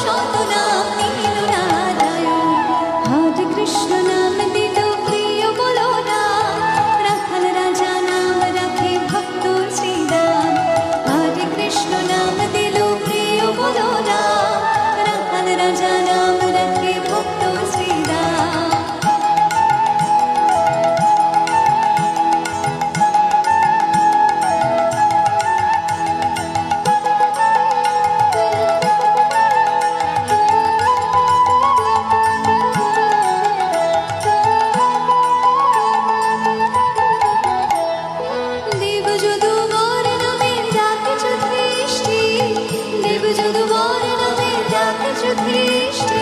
শত নাম নিল নারায়ণ। হরে কৃষ্ণ নাম দিল প্রিয় বলো না, রাখাল রাজা নাম রাখে ভক্ত শ্রীরাম। হরে কৃষ্ণ নাম দিল প্রিয় বলো না, রাখাল রাজা নাম রাখে ভক্ত শ্রীরাম। দেবযদুবর নামে ডাকে যুধিষ্ঠির, দেবযদুবর নামে ডাকে যুধিষ্ঠির।